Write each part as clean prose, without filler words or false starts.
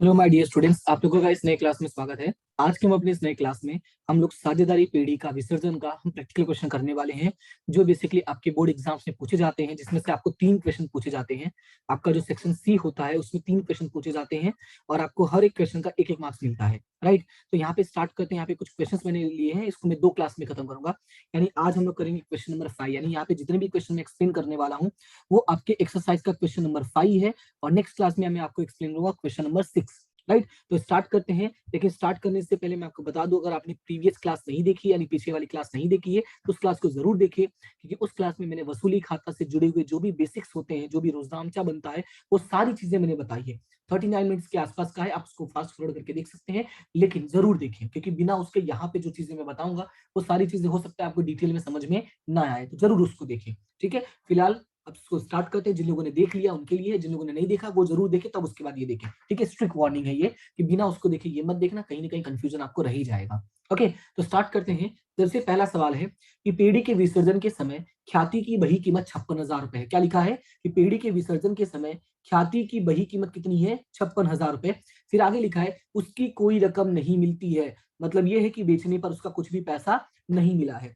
Hello my dear students, आप लोगों का इस नए क्लास में स्वागत है। आज के हम अपने इस नए क्लास में हम लोग साझेदारी पीढ़ी का विसर्जन का हम प्रैक्टिकल क्वेश्चन करने वाले हैं, जो बेसिकली आपके बोर्ड एग्जाम्स में पूछे जाते हैं, जिसमें से आपको 3 क्वेश्चन पूछे जाते हैं। आपका जो सेक्शन सी होता है उसमें 3 क्वेश्चन पूछे जाते हैं और आपको हर एक क्वेश्चन का एक एक मार्क्स मिलता है। राइट, तो यहाँ पे स्टार्ट करते हैं। यहाँ पे कुछ क्वेश्चन मैंने लिए हैं, इसको मैं 2 क्लास में खत्म करूंगा। यानी आज हम लोग करेंगे क्वेश्चन नंबर 5। यानी यहाँ पे जितने भी क्वेश्चन मैं एक्सप्लेन करने वाला हूँ वो आपके एक्सरसाइज का क्वेश्चन नंबर 5 है, और नेक्स्ट क्लास में मैं आपको एक्सप्लेन करूंगा क्वेश्चन नंबर 6। राइट, तो स्टार्ट करते हैं। लेकिन स्टार्ट करने से पहले मैं आपको बता दूं, अगर आपने प्रीवियस क्लास नहीं देखी यानी पीछे वाली क्लास नहीं देखी है तो उस क्लास को जरूर देखिए, क्योंकि उस क्लास में मैंने वसूली खाता से जुड़े हुए जो भी बेसिक्स होते हैं, जो भी रोजनामचा बनता है, वो सारी चीजें मैंने बताई है। 39 मिनट्स के आसपास का है, आप उसको फास्ट फॉरवर्ड करके देख सकते हैं, लेकिन जरूर देखें, क्योंकि बिना उसके यहाँ पे जो चीजें मैं बताऊंगा वो सारी चीजें हो सकता है आपको डिटेल में समझ में ना आए, तो जरूर उसको देखें। ठीक है, फिलहाल अब इसको स्टार्ट करते हैं। जिन लोगों ने देख लिया उनके लिए है, जिन लोगों ने नहीं देखा वो जरूर देखे, तब उसके बाद ये देखें। ठीक है, स्ट्रिक्ट वार्निंग है ये कि बिना उसको देखे ये मत देखना, कहीं ना कहीं कंफ्यूजन आपको रह ही जाएगा। ओके, तो स्टार्ट करते हैं। सबसे पहला सवाल है कि पेड़ी के विसर्जन के समय ख्याति की बही कीमत 56,000 रुपए है। क्या लिखा है कि पेड़ी के विसर्जन के समय ख्याति की बही कीमत कितनी है? 56,000 रुपए। फिर आगे लिखा है उसकी कोई रकम नहीं मिलती है, मतलब यह है कि बेचने पर उसका कुछ भी पैसा नहीं मिला है।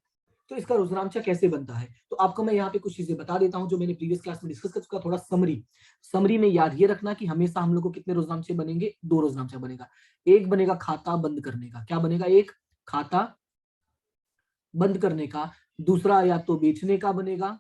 तो इसका रोजनामचा कैसे बनता है, तो आपको मैं यहाँ पे कुछ चीजें बता देता हूँ जो मैंने प्रीवियस क्लास में डिस्कस कर चुका। थोड़ा समरी समरी में याद ये रखना कि हमेशा हम लोग को कितने रोजनामचे बनेंगे? 2 रोजनामचा बनेगा। एक बनेगा खाता बंद करने का। क्या बनेगा? एक खाता बंद करने का। दूसरा या तो बेचने का बनेगा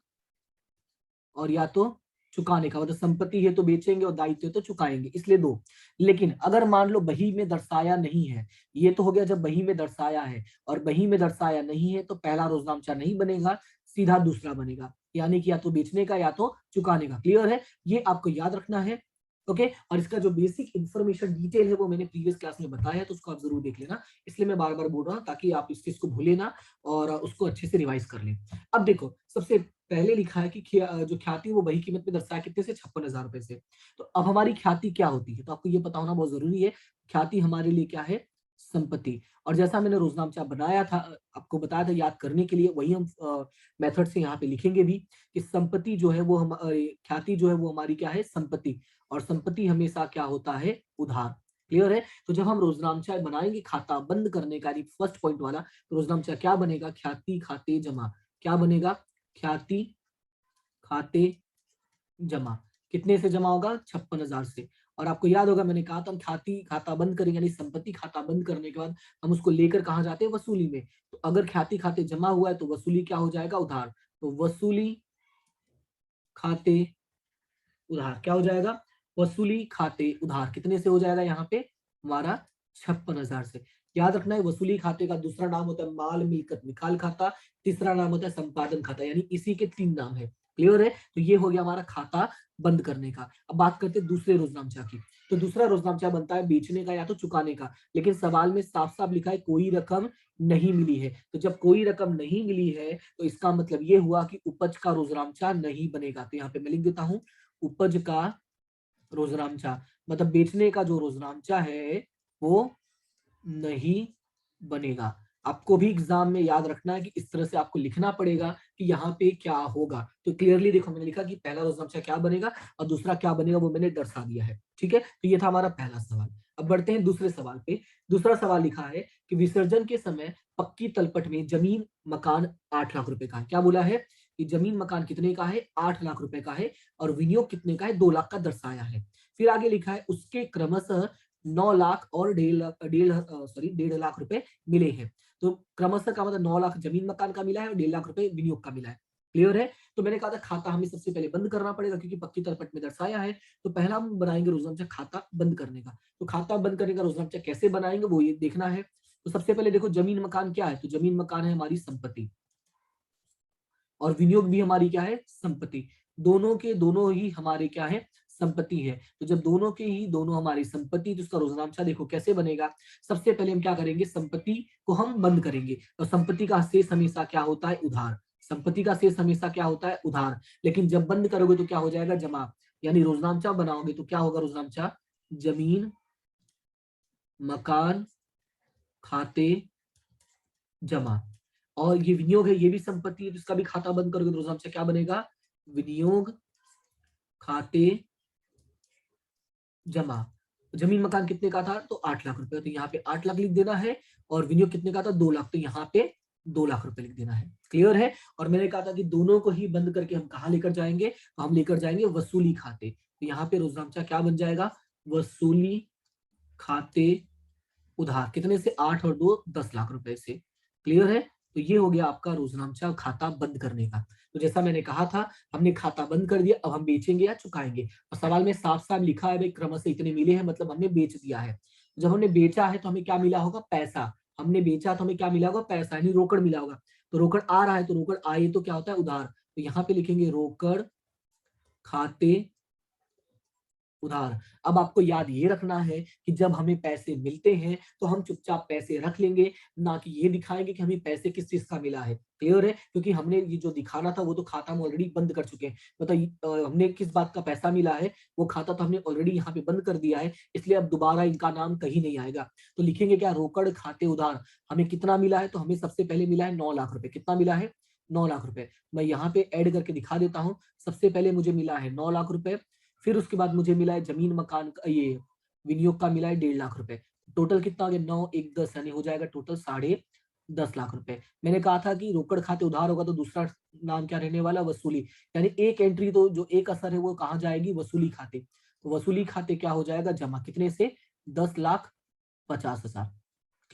और या तो चुकाने का, मतलब संपत्ति है तो बेचेंगे और दायित्व है तो चुकाएंगे, इसलिए दो। लेकिन अगर मान लो बही में दर्शाया नहीं है, ये तो हो गया जब बही में दर्शाया है, और बही में दर्शाया नहीं है तो पहला रोजनामचा नहीं बनेगा, सीधा दूसरा बनेगा, यानी कि या तो बेचने का या तो चुकाने का। क्लियर है? ये आपको याद रखना है। ओके, और इसका जो बेसिक इंफॉर्मेशन डिटेल है वो मैंने प्रीवियस क्लास में बताया है, तो उसको आप जरूर देख लेना। इसलिए मैं बार बार बोल रहा हूँ ताकि आप इस चीज को भूले ना और उसको अच्छे से रिवाइज कर लें। अब देखो, सबसे पहले लिखा है कि जो ख्याति वो वही कीमत में दर्शाया कितने से? 56,000 रुपए से। तो अब हमारी ख्याति क्या होती है, तो आपको ये पता होना बहुत जरूरी है। ख्याति हमारे लिए क्या है? संपत्ति। और जैसा मैंने रोजनामचा बनाया था, आपको बताया था याद करने के लिए, वही हम मेथड से यहाँ पे लिखेंगे भी कि संपत्ति जो है वो हम ख्याति जो है वो हमारी क्या है? संपत्ति। और संपत्ति हमेशा क्या होता है? उधार। क्लियर है? तो जब हम रोजनामचा बनाएंगे खाता बंद करने का, फर्स्ट पॉइंट वाला, तो रोजनामचा क्या बनेगा? ख्याति खाते जमा। क्या बनेगा? ख्याति खाते जमा। कितने से जमा होगा? 56,000 से। और आपको याद होगा मैंने कहा था हम ख्याति खाता बंद करेंगे, यानी संपत्ति खाता बंद करने के बाद हम उसको लेकर कहाँ जाते हैं? वसूली में। तो अगर ख्याति खाते जमा हुआ है तो वसूली क्या हो जाएगा? उधार। तो वसूली खाते उधार क्या हो जाएगा? वसूली खाते उधार कितने से हो जाएगा यहाँ पे? हमारा 56,000 से। याद रखना है, वसूली खाते का दूसरा नाम होता है माल मिलकत निकाल खाता, तीसरा नाम होता है संपादन खाता, यानी इसी के 3 नाम है। क्लियर है? तो ये हो गया हमारा खाता बंद करने का। अब बात करते हैं दूसरे रोजनामचा की। तो दूसरा रोजनामचा बनता है बेचने का या तो चुकाने का, लेकिन सवाल में साफ साफ लिखा है कोई रकम नहीं मिली है। तो जब कोई रकम नहीं मिली है तो इसका मतलब ये हुआ कि उपज का रोजनामचा नहीं बनेगा। तो यहाँ पे मैं लिख देता हूं उपज का रोजनामचा, मतलब बेचने का जो रोजनामचा है वो नहीं बनेगा। आपको भी एग्जाम में याद रखना है कि इस तरह से आपको लिखना पड़ेगा कि यहाँ पे क्या होगा। तो क्लियरली देखो मैंने लिखा कि पहला रोजनामचा क्या बनेगा और दूसरा क्या बनेगा वो मैंने दर्शा दिया है। ठीक है, तो ये था हमारा पहला सवाल। अब बढ़ते हैं दूसरे सवाल पे। दूसरा सवाल लिखा है कि विसर्जन के समय पक्की तलपट में जमीन मकान 8 लाख रुपए का है। क्या बोला है कि जमीन मकान कितने का है? 8 लाख रुपए का है, और विनियोग कितने का है? 2 लाख का दर्शाया है। फिर आगे लिखा है उसके क्रमशः 9 लाख और 1.5 लाख रुपए मिले हैं। तो क्रमशः का मतलब 9 लाख जमीन मकान का मिला है और 1.5 लाख रुपए विनियोग का मिला है। क्लियर है? तो मैंने कहा था खाता हमें सबसे पहले बंद करना पड़ेगा क्योंकि पक्की तलपट में दर्शाया है। तो पहला हम बनाएंगे रोजनामचा खाता बंद करने का। तो खाता बंद करने का रोजनामचा कैसे बनाएंगे वो ये देखना है। तो सबसे पहले देखो जमीन मकान क्या है, तो जमीन मकान है हमारी संपत्ति, और विनियोग भी हमारी क्या है? संपत्ति। दोनों के दोनों ही हमारे क्या है? संपत्ति है। तो जब दोनों के ही दोनों हमारी संपत्ति, तो उसका रोजनामचा देखो कैसे बनेगा। सबसे पहले हम क्या करेंगे? संपत्ति को हम बंद करेंगे, और संपत्ति का शेष हमेशा क्या होता है? उधार। संपत्ति का शेष हमेशा क्या होता है? उधार। लेकिन जब बंद करोगे तो क्या हो जाएगा? जमा। यानी रोजनामचा बनाओगे तो क्या होगा? रोजनामचा जमीन मकान खाते जमा। और ये विनियोग है, ये भी संपत्ति है, तो इसका भी खाता बंद करोगे तो रोजनामचा क्या बनेगा? विनियोग खाते जमा। जमीन मकान कितने का था, तो 8 लाख रुपए, तो यहाँ पे 8 लाख लिख देना है। और विनियोग कितने का था, 2 लाख, तो यहाँ पे 2 लाख रुपए लिख देना है। क्लियर है। और मैंने कहा था कि दोनों को ही बंद करके हम कहाँ लेकर जाएंगे, तो हम लेकर जाएंगे वसूली खाते। तो यहाँ पे रोजनामचा क्या बन जाएगा, वसूली खाते उधार, कितने से, 8 और 2 10 लाख रुपए से। क्लियर है। तो ये हो गया आपका रोजनामचा खाता बंद करने का। तो जैसा मैंने कहा था, हमने खाता बंद कर दिया, अब हम बेचेंगे या चुकाएंगे। और सवाल में साफ साफ लिखा है भाई क्रमशः इतने मिले हैं, मतलब हमने बेच दिया है। जब हमने बेचा है तो हमें क्या मिला होगा, पैसा। हमने बेचा तो हमें क्या मिला होगा, पैसा, यानी रोकड़ मिला होगा। तो रोकड़ आ रहा है, तो रोकड़ आए तो क्या होता है, उधार। तो यहाँ पे लिखेंगे रोकड़ खाते उधार। अब आपको याद ये रखना है कि जब हमें पैसे मिलते हैं तो हम चुपचाप पैसे रख लेंगे, ना कि ये दिखाएंगे कि हमें पैसे किस चीज का मिला है। क्लियर है। क्योंकि हमने ये जो दिखाना था वो तो खाता हम ऑलरेडी बंद कर चुके हैं, मतलब हमने किस बात का पैसा मिला है, वो खाता तो हमने ऑलरेडी यहाँ पे बंद कर दिया है, इसलिए अब दोबारा इनका नाम कहीं नहीं आएगा। तो लिखेंगे क्या, रोकड़ खाते उधार। हमें कितना मिला है, तो हमें सबसे पहले मिला है 9 लाख रुपए। कितना मिला है, 9 लाख रुपए। मैं यहाँ पे ऐड करके दिखा देता हूँ। सबसे पहले मुझे मिला है 9 लाख रुपए, फिर उसके बाद मुझे मिला है जमीन मकान का, ये विनियोग का मिला है 1.5 लाख रुपए। टोटल कितना हो गया, 9 1 10, यानी हो जाएगा टोटल 10.5 लाख रुपए। मैंने कहा था कि रोकड़ खाते उधार होगा तो दूसरा नाम क्या रहने वाला, वसूली। यानी एक एंट्री, तो जो एक असर है वो कहाँ जाएगी, वसूली खाते। तो वसूली खाते क्या हो जाएगा, जमा, कितने से, 10,50,000।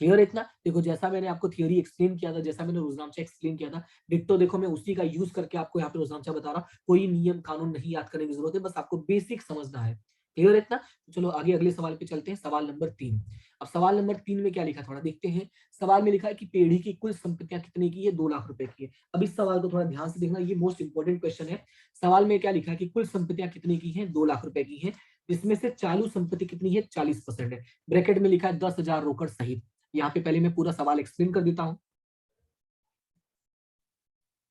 क्लियर है इतना। देखो जैसा मैंने आपको थियोरी एक्सप्लेन किया था, जैसा मैंने रोजनामचा एक्सप्लेन किया था, डिट्टो देखो मैं उसी का यूज करके आपको यहाँ पे रोजनामचा बता रहा। कोई नियम कानून नहीं याद करने की जरूरत है, बस आपको बेसिक समझना है। क्लियर है इतना। तो चलो आगे अगले सवाल पे चलते हैं, सवाल नंबर 3। अब सवाल नंबर 3 में क्या लिखा, थोड़ा देखते हैं। सवाल में लिखा है कि पेढ़ी की कुल संपत्तियां कितने की है, 2 लाख रुपए की है। अब इस सवाल को थोड़ा ध्यान से देखना, ये मोस्ट इंपॉर्टेंट क्वेश्चन है। सवाल में क्या लिखा है कि कुल संपत्तियां कितने की है, 2 लाख रुपए की है, जिसमें से चालू संपत्ति कितनी है, 40% है। ब्रैकेट में लिखा है 10,000 रोकड़ सहित। यहाँ पे पहले मैं पूरा सवाल एक्सप्लेन कर देता हूं।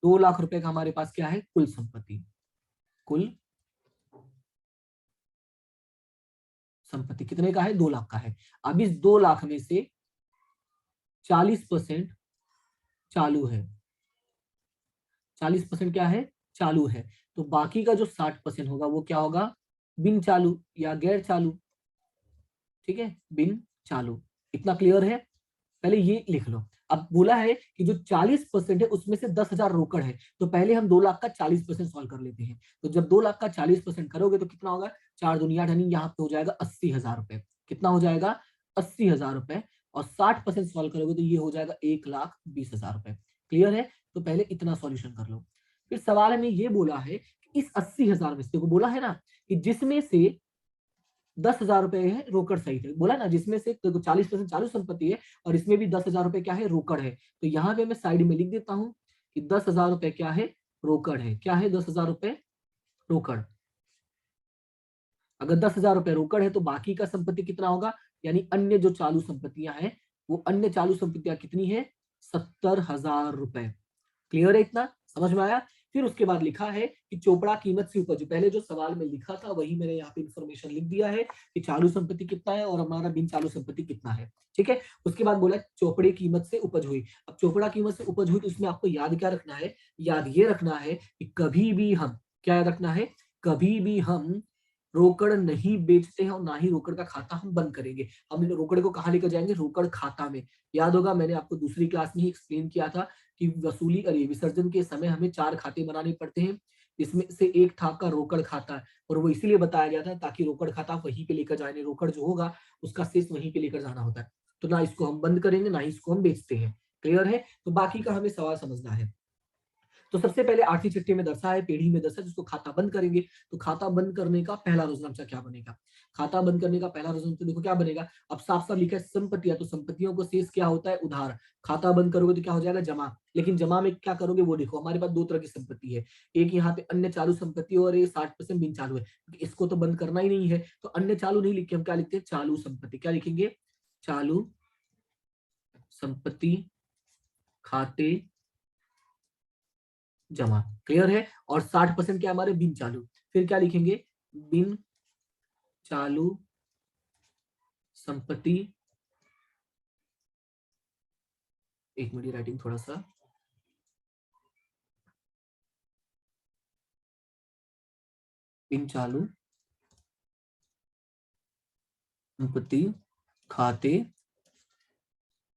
2 लाख रुपए का हमारे पास क्या है, कुल संपत्ति। कुल संपत्ति कितने का है, 2 लाख का है। अब इस 2 लाख में से 40% चालू है। 40% क्या है, चालू है। तो बाकी का जो 60% होगा वो क्या होगा, बिन चालू या गैर चालू। ठीक है, बिन चालू। इतना क्लियर है। पहले ये लिख लो। अब बोला है कि जो 40% है उसमें से 10,000 रोकड़ है, तो पहले हम 2 लाख का 40% सॉल्व कर लेते हैं। तो जब 2 लाख का 40% करोगे तो कितना होगा, 4 दूनी 8, यानी यहाँ पे हो जाएगा 80,000 रुपए। कितना हो जाएगा, 80,000 रुपए। और 60% सॉल्व करोगे तो ये हो जाएगा 1,20,000 रुपए। क्लियर है। तो पहले इतना सॉल्यूशन कर लो। फिर सवाल में ये बोला है कि इस 80,000 में से, को बोला है ना कि जिसमें से 10,000 रुपए है रोकड़ सहित है, बोला ना, जिसमें से तो 40% चालू संपत्ति है और इसमें भी 10,000 रुपए क्या है, रोकड़ है। तो यहाँ पे मैं साइड में लिख देता हूँ कि 10,000 रुपए क्या है, रोकड़ है। क्या है, 10,000 रुपए रोकड़। अगर 10,000 रुपए रोकड़ है तो बाकी का संपत्ति कितना होगा, यानी अन्य जो चालू संपत्तियां हैं, वो अन्य चालू संपत्तियां कितनी है, 70,000 रुपए। क्लियर है इतना, समझ में आया। फिर उसके बाद लिखा है कि चोपड़ा कीमत से उपज, पहले जो सवाल में लिखा था वही मैंने यहाँ पे इंफॉर्मेशन लिख दिया है कि चालू संपत्ति कितना है और हमारा बिन चालू संपत्ति कितना है। ठीक है। उसके बाद बोला चोपड़े कीमत से उपज हुई। अब चोपड़ा कीमत से उपज हुई तो उसमें आपको याद क्या रखना है, याद ये रखना है कि कभी भी हम, क्या याद रखना है, कभी भी हम रोकड़ नहीं बेचते हैं और ना ही रोकड़ का खाता हम बंद करेंगे। हम रोकड़ को कहाँ लेकर जाएंगे, रोकड़ खाता में। याद होगा मैंने आपको दूसरी क्लास में ही एक्सप्लेन किया था कि वसूली, अरे विसर्जन के समय हमें 4 खाते बनाने पड़ते हैं, इसमें से एक था आपका रोकड़ खाता। और वो इसीलिए बताया गया था ताकि रोकड़ खाता आप वहीं पे लेकर जाए, रोकड़ जो होगा उसका शेष वहीं पे लेकर जाना होता है। तो ना इसको हम बंद करेंगे ना ही इसको हम बेचते हैं। क्लियर है। तो बाकी का हमें सवाल समझना है। तो सबसे पहले आठवीं चिट्ठी में दर्शा है, पीढ़ी में दर्शा, जिसको खाता बंद करेंगे। तो खाता बंद करने का पहला रोजनामचा क्या बनेगा, खाता बंद करने का पहला रोजनामचा देखो क्या बनेगा। अब साफ साफ लिखा है संपत्तियां, तो संपत्तियों को शेष क्या होता है, उधार। खाता बंद करोगे तो क्या हो जाएगा, जमा। लेकिन जमा में क्या करोगे वो देखो, हमारे पास दो तरह की संपत्ति है। एक यहाँ पे अन्य चालू संपत्ति और ये 60% बिन चालू है, इसको तो बंद करना ही नहीं है। तो अन्य चालू नहीं लिख के हम क्या लिखते हैं, चालू संपत्ति। क्या लिखेंगे, चालू संपत्ति खाते जमा। क्लियर है। और 60% क्या हमारे बिन चालू। फिर क्या लिखेंगे, बिन चालू संपत्ति, एक मिनट राइटिंग थोड़ा सा, बिन चालू संपत्ति खाते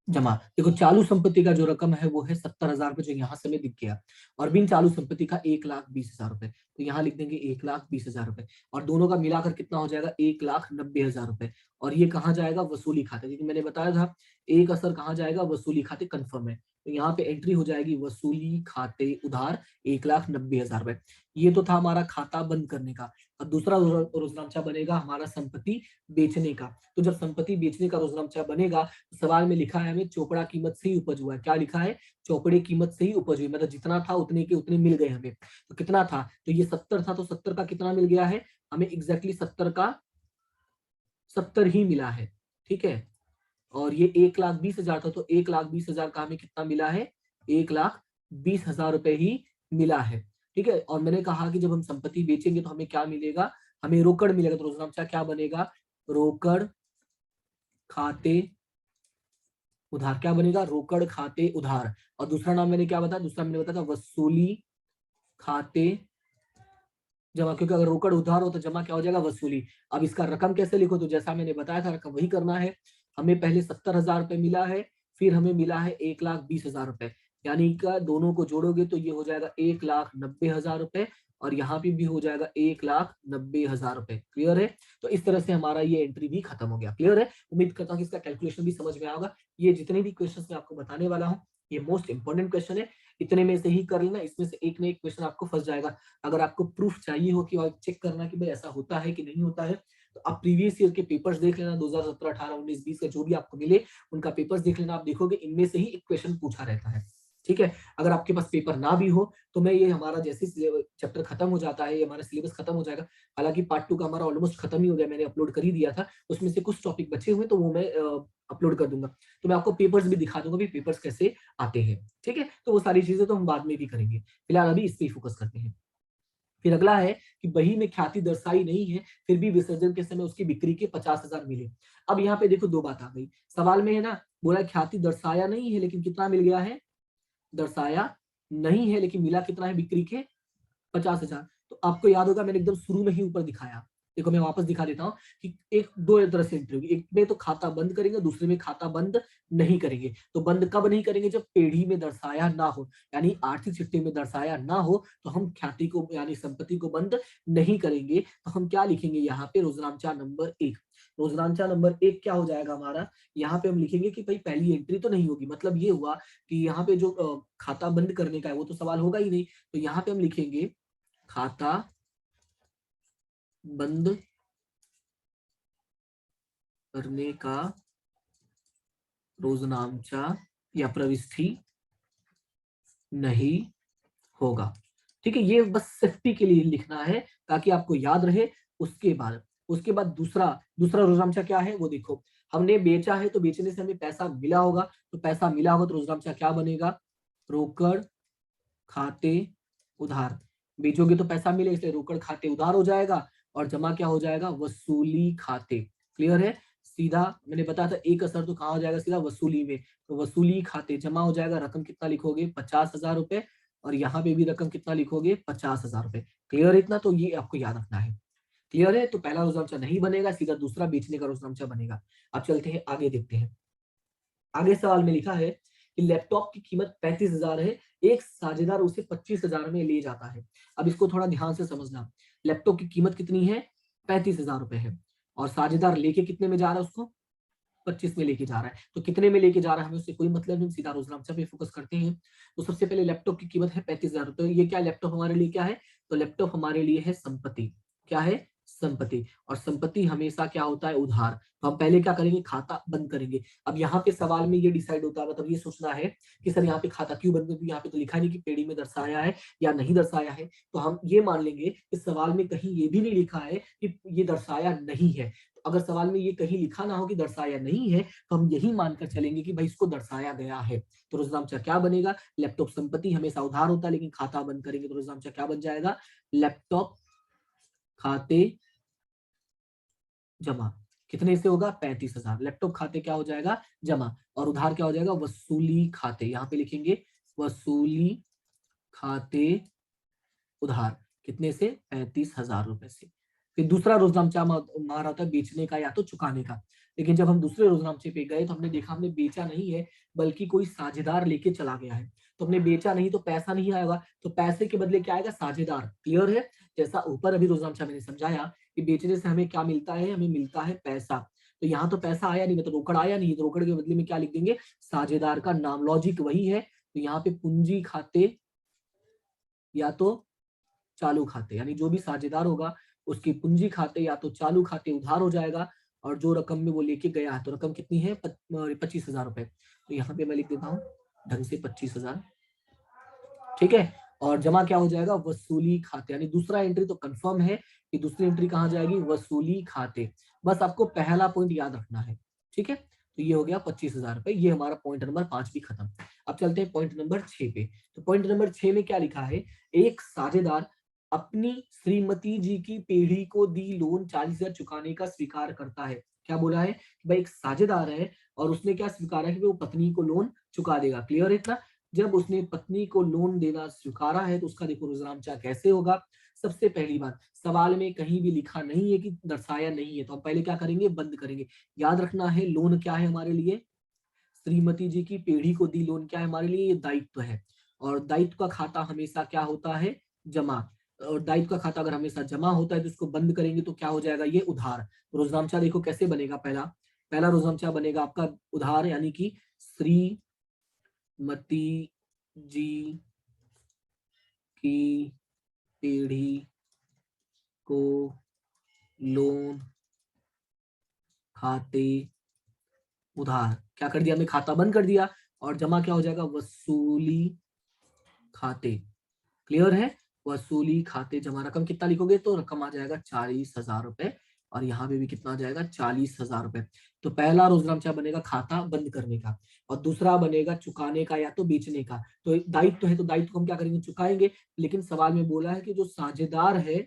जमा। देखो चालू संपत्ति का जो रकम है वो है 70,000 रुपए, जो यहाँ से हमें दिख गया, और बिन चालू संपत्ति का 1,20,000 रुपए। तो यहाँ लिख देंगे 1,20,000 रुपए, और दोनों का मिलाकर कितना हो जाएगा 1,90,000 रुपए। और ये कहाँ जाएगा वसूली खाते, क्योंकि मैंने बताया था एक असर कहाँ जाएगा वसूली खाते, कंफर्म है। तो यहाँ पे एंट्री हो जाएगी वसूली खाते उधार 1,90,000 रुपए। ये तो था हमारा खाता बंद करने का। अब दूसरा रोजनामचा बनेगा हमारा संपत्ति बेचने का। तो जब संपत्ति बेचने का रोजनामचा बनेगा, सवाल में लिखा है हमें चोपड़ा कीमत से ही उपज हुआ है। क्या लिखा है? चौपड़े कीमत से ही उपज हुई, मतलब जितना था उतने के उतने मिल गए हमें। तो कितना था? तो ये 70 था, तो 70 का कितना मिल गया है हमें? एग्जैक्टली 70 का 70 ही मिला है। ठीक है। और ये 1,20,000 था, तो 1,20,000 का हमें कितना मिला है? 1,20,000 रुपए ही मिला है। ठीक है। और मैंने कहा कि जब हम संपत्ति बेचेंगे तो हमें क्या मिलेगा? हमें रोकड़ मिलेगा। तो रोजनामचा क्या बनेगा? रोकड़ खाते उधार। क्या बनेगा? रोकड़ खाते उधार। और दूसरा नाम मैंने क्या बताया? दूसरा मैंने बताया था वसूली खाते जमा, क्योंकि अगर रोकड़ उधार हो तो जमा क्या हो जाएगा? वसूली। अब इसका रकम कैसे लिखो? तो जैसा मैंने बताया था रकम वही करना है। हमें पहले 70,000 रुपए मिला है, फिर हमें मिला है 1,20,000 रुपए, यानी कि दोनों को जोड़ोगे तो ये हो जाएगा 1,90,000 रुपए, और यहाँ पे भी हो जाएगा 1,90,000 रुपए। क्लियर है? तो इस तरह से हमारा ये एंट्री भी खत्म हो गया। क्लियर है? उम्मीद करता हूँ कि इसका कैलकुलेशन भी समझ में आएगा। ये जितने भी क्वेश्चन मैं आपको बताने वाला हूँ ये मोस्ट इंपॉर्टेंट क्वेश्चन है, इतने में से ही कर लेना, इसमें से एक ना एक क्वेश्चन आपको फंस जाएगा। अगर आपको प्रूफ चाहिए हो कि चेक करना कि भाई ऐसा होता है कि नहीं होता है, तो आप प्रीवियस ईयर के पेपर्स देख लेना, 2017, 18, 19, 20 का जो भी आपको मिले उनका पेपर्स देख लेना। आप देखोगे इनमें से ही एक क्वेश्चन पूछा रहता है। ठीक है। अगर आपके पास पेपर ना भी हो तो मैं ये हमारा जैसे चैप्टर खत्म हो जाता है, ये हमारा सिलेबस खत्म हो जाएगा। हालांकि पार्ट 2 का हमारा ऑलमोस्ट खत्म ही हो गया, मैंने अपलोड कर ही दिया था। उसमें से कुछ टॉपिक बचे हुए तो वो मैं अपलोड कर दूंगा। तो मैं आपको पेपर्स भी दिखा दूंगा भी पेपर्स कैसे आते हैं। ठीक है। तो वो सारी चीजें तो हम बाद में भी करेंगे, फिलहाल अभी इस पे ही फोकस करते हैं। फिर अगला है कि बही में ख्याति दर्शाई नहीं है, फिर भी विसर्जन के समय उसकी बिक्री के 50,000 मिले। अब यहाँ पे देखो दो बात आ गई। सवाल में है ना, बोला ख्याति दर्शाया नहीं है लेकिन कितना मिल गया है? दर्शाया नहीं है लेकिन मिला कितना है? बिक्री के 50,000। तो आपको याद होगा मैंने एकदम शुरू में ही ऊपर दिखाया। देखो मैं वापस दिखा देता हूँ कि एक दो तरह से एंट्री होगी, एक में तो खाता बंद करेंगे, दूसरे में खाता बंद नहीं करेंगे। तो बंद कब नहीं करेंगे? जब पेढ़ी में दर्शाया ना हो, यानी आर्थिक चिट्ठी में दर्शाया ना हो, तो हम ख्याति को यानी संपत्ति को बंद नहीं करेंगे। तो हम क्या लिखेंगे यहाँ पे? रोजनामचा नंबर 1। रोजनामचा नंबर 1 क्या हो जाएगा हमारा? यहाँ पे हम लिखेंगे कि भाई पहली एंट्री तो नहीं होगी, मतलब ये हुआ कि यहाँ पे जो खाता बंद करने का है वो तो सवाल होगा ही नहीं। तो यहाँ पे हम लिखेंगे खाता बंद करने का रोजनामचा या प्रविष्टि नहीं होगा। ठीक है। ये बस सेफ्टी के लिए लिखना है ताकि आपको याद रहे। उसके बाद दूसरा दूसरा रोजनामचा क्या है वो देखो। हमने बेचा है तो बेचने से हमें पैसा मिला होगा, तो पैसा मिला होगा तो रोजनामचा क्या बनेगा? रोकड़ खाते उधार। बेचोगे तो पैसा मिले इसलिए रोकड़ खाते उधार हो जाएगा, और जमा क्या हो जाएगा? वसूली खाते। क्लियर है? सीधा मैंने बताया था एक असर तो कहाँ हो जाएगा? सीधा वसूली में। तो वसूली खाते जमा हो जाएगा। रकम कितना लिखोगे? 50,000 रुपए, और यहाँ पे भी रकम कितना लिखोगे? 50,000 रुपए। क्लियर है इतना? तो ये आपको याद रखना है। क्लियर है? तो पहला रोजनामचा नहीं बनेगा, सीधा दूसरा बेचने का रोजनामचा बनेगा। अब चलते हैं आगे, देखते हैं। आगे सवाल में लिखा है कि लैपटॉप की कीमत 35,000 है, एक साझेदार उसे 25,000 में ले जाता है। अब इसको थोड़ा ध्यान से समझना। लैपटॉप की कीमत कितनी है? 35,000 रुपए है, और साझेदार लेके कितने में जा रहा है उसको? 25 में लेके जा रहा है। तो कितने में लेके जा रहा है हमें उससे कोई मतलब नहीं, सीधा रोजनामचा पे फोकस करते हैं। तो सबसे पहले लैपटॉप की कीमत है 35,000 रुपए। ये क्या लैपटॉप हमारे लिए क्या है? तो लैपटॉप हमारे लिए है संपत्ति। क्या है? संपत्ति। और संपत्ति हमेशा क्या होता है? उधार। तो हम पहले क्या करेंगे? खाता बंद करेंगे। अब यहाँ पे सवाल में ये डिसाइड होता है, मतलब ये सोचना है कि सर यहाँ पे खाता क्यों बंद करें? यहाँ पे तो लिखा नहीं कि पेड़ी में दर्शाया है या नहीं दर्शाया है। तो हम ये मान लेंगे कि सवाल में कहीं ये भी नहीं लिखा है कि ये दर्शाया नहीं है। अगर सवाल में ये कहीं लिखा ना हो कि दर्शाया नहीं है, तो हम यही मानकर चलेंगे कि भाई इसको दर्शाया गया है। तो रोजनामचा क्या बनेगा? लैपटॉप संपत्ति हमेशा उधार होता है, लेकिन खाता बंद करेंगे तो रोजनामचा क्या बन जाएगा? लैपटॉप खाते जमा। कितने से होगा? 35,000। लैपटॉप खाते क्या हो जाएगा? जमा। और उधार क्या हो जाएगा? वसूली खाते। यहाँ पे लिखेंगे वसूली खाते उधार। कितने से? 35,000 रुपए से। फिर दूसरा रोजनामचा हमारा होता है बेचने का या तो चुकाने का। लेकिन जब हम दूसरे रोजनामचे पे गए तो हमने देखा हमने बेचा नहीं है, बल्कि कोई साझेदार लेके चला गया है। तो हमने बेचा नहीं तो पैसा नहीं आएगा, तो पैसे के बदले क्या आएगा? साझेदार। क्लियर है? जैसा ऊपर अभी रोजनामचा मैंने समझाया कि बेचने से हमें क्या मिलता है? हमें मिलता है पैसा। तो यहाँ तो पैसा आया नहीं, मतलब रोकड़ आया नहीं, तो रोकड़ के बदले में क्या लिख देंगे? साझेदार का नाम। लॉजिक वही है। तो यहाँ पे पूंजी खाते या तो चालू खाते, यानी जो भी साझेदार होगा उसकी पूंजी खाते या तो चालू खाते उधार हो जाएगा। और जो रकम में वो लेके गया है, तो रकम कितनी है? 25,000 रुपए। तो यहाँ पे मैं लिख देता हूँ ढंग से 25,000। ठीक है। और जमा क्या हो जाएगा? वसूली खाते। यानी दूसरा एंट्री तो कंफर्म है कि दूसरी एंट्री कहाँ जाएगी? वसूली खाते। बस आपको पहला पॉइंट याद रखना है। ठीक है। तो ये हो गया 25,000 रुपए। ये हमारा पॉइंट नंबर 5 भी खत्म। अब चलते हैं पॉइंट नंबर 6 पे। तो पॉइंट नंबर 6 में क्या लिखा है? एक साझेदार अपनी श्रीमती जी की पीढ़ी को दी लोन 40,000 चुकाने का स्वीकार करता है। क्या बोला है? कि भाई एक साझेदार है और उसने क्या स्वीकारा है कि वो पत्नी को लोन चुका देगा। क्लियर है इतना? जब उसने पत्नी को लोन देना स्वीकारा है तो उसका देखो रोजनामचा कैसे होगा। सबसे पहली बात, सवाल में कहीं भी लिखा नहीं है कि दर्शाया नहीं है, तो हम पहले क्या करेंगे? बंद करेंगे। याद रखना है लोन क्या है हमारे लिए? श्रीमती जी की पीढ़ी को दी लोन क्या है हमारे लिए? ये दायित्व है। और दायित्व का खाता हमेशा क्या होता है? जमा। और दायित्व का खाता अगर हमेशा जमा होता है तो इसको बंद करेंगे तो क्या हो जाएगा? ये उधार। रोजनामचा देखो कैसे बनेगा। पहला पहला रोजनामचा बनेगा आपका उधार, यानी कि श्रीमती जी की पीढ़ी को लोन खाते उधार। क्या कर दिया हमने? खाता बंद कर दिया। और जमा क्या हो जाएगा? वसूली खाते। क्लियर है? वसूली खाते जमा। रकम कितना लिखोगे? तो रकम आ जाएगा 40,000 रुपए। और यहाँ पे भी कितना आ जाएगा? 40,000 रुपए। तो पहला रोजनामचा बनेगा खाता बंद करने का, और दूसरा बनेगा चुकाने का या तो बेचने का। तो दायित्व है तो दायित्व को हम क्या करेंगे? चुकाएंगे। लेकिन सवाल में बोला है कि जो साझेदार है,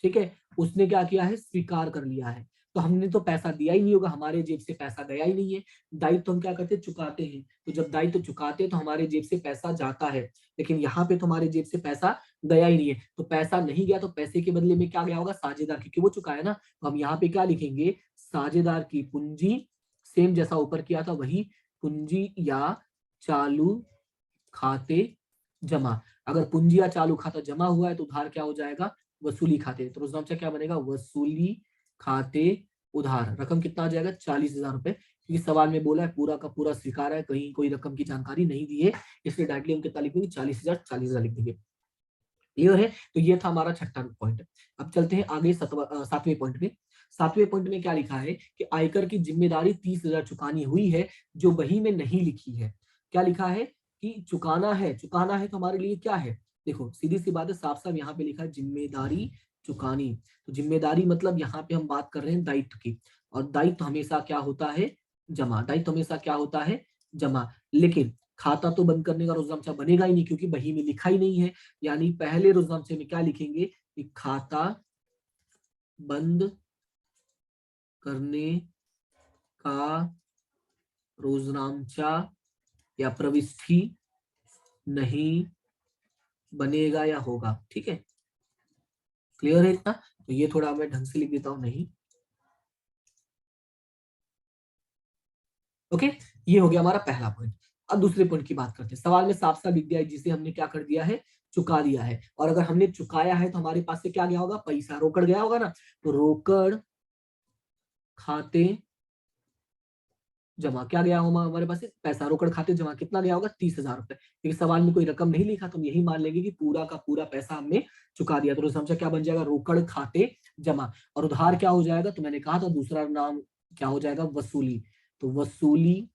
ठीक है, उसने क्या किया है? स्वीकार कर लिया है। तो हमने तो पैसा दिया ही नहीं होगा, हमारे जेब से पैसा गया ही नहीं है। दायित्व तो हम क्या करते हैं? चुकाते हैं। तो जब दायित्व तो चुकाते हैं तो हमारे जेब से पैसा जाता है। लेकिन यहाँ पे तो हमारे जेब से पैसा गया ही नहीं है, तो पैसा नहीं गया तो पैसे के बदले में क्या गया होगा? साझेदार, क्योंकि वो चुका है ना। तो हम यहाँ पे क्या लिखेंगे? साझेदार की पूंजी, सेम जैसा ऊपर किया था वही, पूंजी या चालू खाते जमा। अगर पूंजी या चालू खाता जमा हुआ है तो उधार क्या हो जाएगा? वसूली खाते। तो रोजनामचा क्या बनेगा? वसूली खाते उधार। रकम कितना आ जाएगा? 40,000 रुपए। क्योंकि सवाल में बोला है पूरा का पूरा स्वीकार है, कहीं कोई रकम की जानकारी नहीं दी है, इसलिए डायरेक्टली हम कितना लिखेंगे? 40,000, 40,000 लिख देंगे। क्लियर है? तो ये था हमारा छठा पॉइंट। अब चलते हैं आगे सातवें पॉइंट में। सातवें पॉइंट में क्या लिखा है? कि आयकर की जिम्मेदारी 30,000 चुकानी हुई है जो बही में नहीं लिखी है। क्या लिखा है? कि चुकाना है। चुकाना है तो हमारे लिए क्या है? देखो सीधी सी बात है, साफ साफ यहाँ पे लिखा है जिम्मेदारी चुकानी। तो जिम्मेदारी मतलब यहाँ पे हम बात कर रहे हैं दायित्व की। और दायित्व हमेशा क्या होता है? जमा। दायित्व हमेशा क्या होता है? जमा। लेकिन खाता तो बंद करने का रोजनामचा बनेगा ही नहीं, क्योंकि बही में लिखा ही नहीं है। यानी पहले रोजनामचे में क्या लिखेंगे? कि खाता बंद करने का रोजनामचा या प्रविष्टि नहीं बनेगा या होगा। ठीक है, क्लियर है इतना? तो ये थोड़ा मैं ढंग से लिख देता हूं। नहीं, ओके। ये हो गया हमारा पहला पॉइंट। अब दूसरे पॉइंट की बात करते हैं। सवाल में साफ साफ लिख दिया है जिसे हमने क्या कर दिया है? चुका दिया है। और अगर हमने चुकाया है तो हमारे पास से क्या गया होगा? पैसा। रोकड़ गया होगा ना। तो रोकड़ खाते जमा। क्या गया होगा हमारे पास? पैसा। रोकड़ खाते जमा कितना गया होगा? 30,000 रुपए। क्योंकि सवाल में कोई रकम नहीं लिखा तो हम यही मान लेंगे कि पूरा का पूरा पैसा हमने चुका दिया। तो समझा क्या बन जाएगा? रोकड़ खाते जमा। और उधार क्या हो जाएगा? तो मैंने कहा था दूसरा नाम क्या हो जाएगा? वसूली। तो वसूली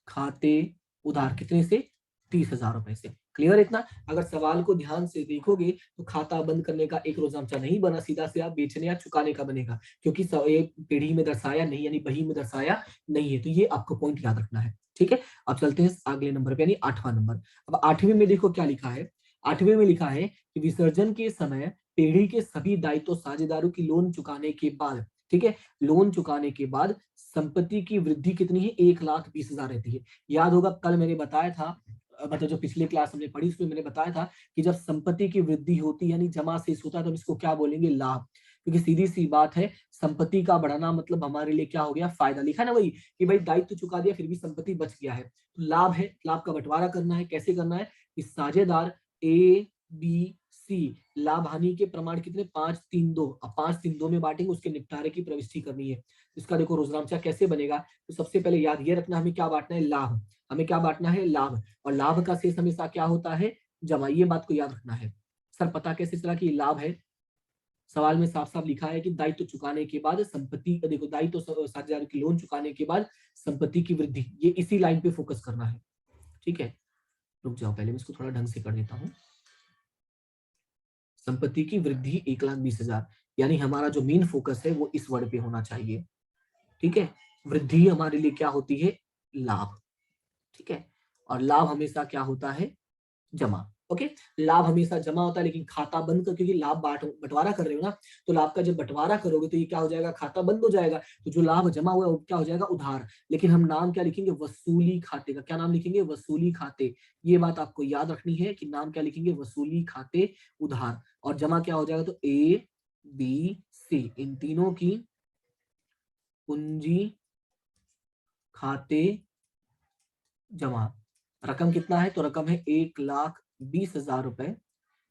खाते उधार। कितने से? 30,000 रुपए से। क्लियर इतना? अगर सवाल को ध्यान से देखोगे तो खाता बंद करने का एक रोजनामचा नहीं बना, सीधा से आप बेचने या चुकाने का बनेगा, क्योंकि एक पीढ़ी में दर्शाया नहीं, यानी बही में दर्शाया नहीं है। तो ये आपको पॉइंट याद रखना है। ठीक है। अब चलते हैं अगले नंबर पे, यानी 8वां नंबर। अब 8वें में देखो क्या लिखा है। 8वें में लिखा है कि विसर्जन के समय पीढ़ी के सभी दायित्व साझेदारों की लोन चुकाने के बाद, ठीक है, लोन चुकाने के बाद संपत्ति की वृद्धि कितनी है? 1,20,000 रहती है। याद होगा कल मैंने बताया था, मतलब जो पिछले क्लास हमने पढ़ी उसमें मैंने बताया था कि जब संपत्ति की वृद्धि होती है यानी जमा शेष होता है तो हम इसको क्या बोलेंगे? लाभ। क्योंकि सीधी सी बात है, संपत्ति का बढ़ना मतलब हमारे लिए क्या हो गया, फायदा। लिखा ना वही कि भाई दायित्व तो चुका दिया फिर भी संपत्ति बच गया है, तो लाभ है, लाभ का बंटवारा करना है। कैसे करना है कि साझेदार ए बी सी लाभ हानि के प्रमाण कितने, 5-3-2। अब 5-3-2 में बांटेंगे, उसके निपटारे की प्रविष्टि करनी है। इसका देखो रोजनामचा कैसे बनेगा, तो सबसे पहले याद ये रखना, हमें क्या बांटना है, लाभ। हमें क्या बांटना है, लाभ। और लाभ का शेष हमेशा क्या होता है, जमा। ये बात को याद रखना है। सर पता कैसे चला कि लाभ है, सवाल में साफ साफ लिखा है कि दायित्व चुकाने के बाद संपत्ति, देखो दायित्व 7,000 की लोन चुकाने के बाद संपत्ति की वृद्धि, ये इसी लाइन पे फोकस करना है। ठीक है, रुक जाओ, पहले मैं इसको थोड़ा ढंग से कर देता हूँ। संपत्ति की वृद्धि 1,20,000, यानी हमारा जो मेन फोकस है वो इस वर्ड पे होना चाहिए। ठीक है, वृद्धि हमारे लिए क्या होती है, लाभ। ठीक है, और लाभ हमेशा क्या होता है, जमा। ओके, लाभ हमेशा जमा होता है, लेकिन खाता बंद कर, क्योंकि लाभ बंटवारा कर रहे हो ना, तो लाभ का जब बंटवारा करोगे तो ये क्या हो जाएगा, खाता बंद हो जाएगा। तो जो लाभ जमा हुआ है वो क्या हो जाएगा, उधार। लेकिन हम नाम क्या लिखेंगे, वसूली खाते का। क्या नाम लिखेंगे, वसूली खाते। ये बात आपको याद रखनी है कि नाम क्या लिखेंगे, वसूली खाते उधार। और जमा क्या हो जाएगा, तो ए बी सी, इन तीनों की पूंजी खाते जमा। रकम कितना है, तो रकम है 1,20,000 रुपए।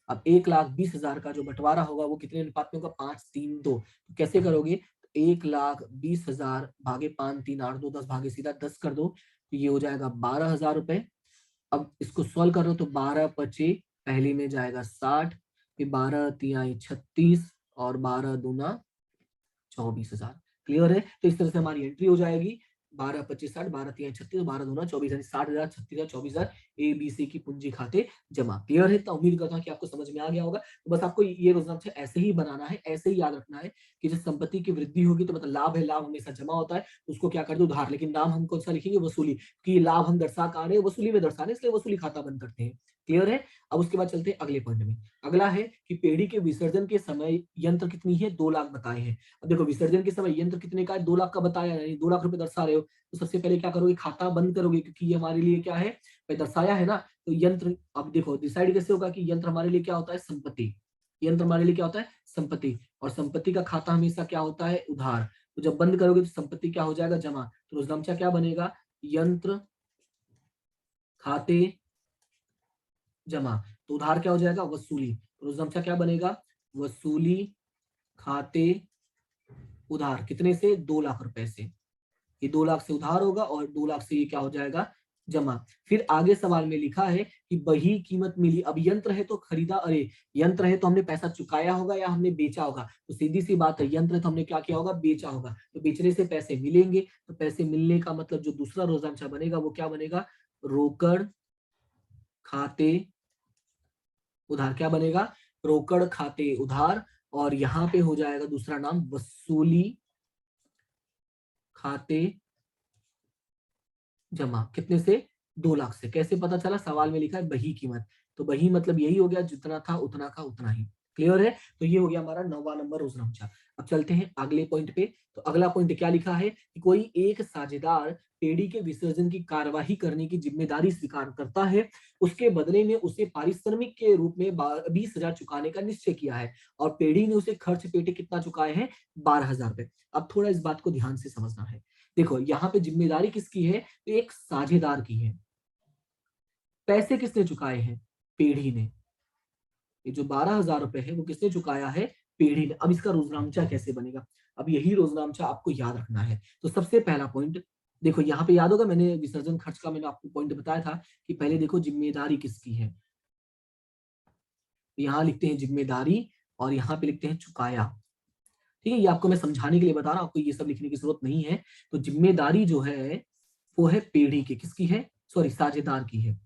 अब 1,20,000 का जो बंटवारा होगा वो कितने अनुपात में होगा, 5-3-2। तो कैसे करोगे, 1,20,000 भागे 5-3-8-2, 10 भागे सीधा 10 कर दो, तो ये हो जाएगा 12,000 रुपए। अब इसको सॉल्व करो तो 12 × 5 पहले में जाएगा 60, फिर 12 × 3 = 36 और 12 × 2 = 24,000। क्लियर है, तो इस तरह से हमारी एंट्री हो जाएगी 12-25-60, 12-3 = 36, 12-2 = 24, यानी 60,000, 36,000, 24,000 ए बी सी की पूंजी खाते जमा। क्लियर है, तो उम्मीद करता हूँ कि आपको समझ में आ गया होगा। तो बस आपको ये रोजनामचा ऐसे ही बनाना है, ऐसे ही याद रखना है कि जब संपत्ति की वृद्धि होगी तो मतलब लाभ है, लाभ हमेशा जमा होता है, तो उसको क्या कर दो, उधार। लेकिन नाम हम कौन सा लिखेंगे, वसूली, कि लाभ हम दर्शा का रहे हैं, वसूली में दर्शाने, इसलिए वसूली खाता बंद करते हैं। क्लियर है, अब उसके बाद चलते हैं अगले पॉइंट में। अगला है कि पेड़ी के विसर्जन के समय यंत्र कितनी है, 2 लाख बताए हैं। अब देखो विसर्जन के समय यंत्र कितने का है, 2 लाख का बताया, यानी 2 लाख रुपए दर्शा रहे हो, तो सबसे पहले क्या करोगे, खाता बंद करोगे, क्योंकि ये हमारे लिए क्या है, भाई दर्शाया है ना। तो यंत्र, अब देखो डिसाइड कैसे होगा कि यंत्र हमारे लिए क्या होता है, संपत्ति। यंत्र हमारे लिए क्या होता है, संपत्ति। और संपत्ति का खाता हमेशा क्या होता है, उधार। तो जब बंद करोगे तो संपत्ति क्या हो जाएगा, जमा। तो रोजनामचा क्या बनेगा, यंत्र खाते जमा। तो उधार क्या हो जाएगा, वसूली। तो रोजनामचा क्या बनेगा, वसूली खाते उधार। कितने से, 2 लाख रुपए से। ये 2 लाख से उधार होगा और 2 लाख से ये क्या हो जाएगा, जमा। फिर आगे सवाल में लिखा है कि बही कीमत मिली। अब यंत्र है तो खरीदा, अरे यंत्र है तो हमने पैसा चुकाया होगा या हमने बेचा होगा, तो सीधी सी बात है, यंत्र है तो हमने क्या किया होगा, बेचा होगा। तो बेचने से पैसे मिलेंगे, तो पैसे मिलने का मतलब जो दूसरा रोजनामचा बनेगा वो क्या बनेगा, रोकड़ खाते उधार। क्या बनेगा, रोकड़ खाते उधार। और यहाँ पे हो जाएगा दूसरा नाम, वसूली खाते जमा। कितने से, 2 लाख से। कैसे पता चला, सवाल में लिखा है बही कीमत, तो बही मतलब यही हो गया, जितना था उतना का उतना ही। क्लियर है, तो ये हो गया हमारा 9वां नंबर रोजनामचा। अब चलते हैं अगले पॉइंट पे। तो अगला पॉइंट क्या लिखा है कि कोई एक साझेदार पेड़ी के विसर्जन की कार्यवाही करने की जिम्मेदारी स्वीकार करता है, उसके बदले में उसे पारिश्रमिक के रूप में 20,000 चुकाने का निश्चय किया है, और पेड़ी ने उसे खर्च पेटे कितना चुकाए हैं, 12,000 रुपए। अब थोड़ा इस बात को ध्यान से समझना है। देखो यहाँ पे जिम्मेदारी किसकी है, तो एक साझेदार की है। पैसे किसने चुकाए हैं, पेढ़ी ने। ये जो 12,000 रुपए है वो किसने चुकाया है, पेढ़ी ने। अब इसका रोजनामचा कैसे बनेगा, अब यही रोजनामचा आपको याद रखना है। तो सबसे पहला पॉइंट, देखो यहाँ पे याद होगा मैंने विसर्जन खर्च का मैंने आपको पॉइंट बताया था कि पहले देखो जिम्मेदारी किसकी है। यहाँ लिखते हैं जिम्मेदारी और यहाँ पे लिखते हैं चुकाया। ठीक है, ये आपको मैं समझाने के लिए बता रहा हूँ, आपको ये सब लिखने की जरूरत नहीं है। तो जिम्मेदारी जो है वो है पेढ़ी की, किसकी है, सॉरी साझेदार की है।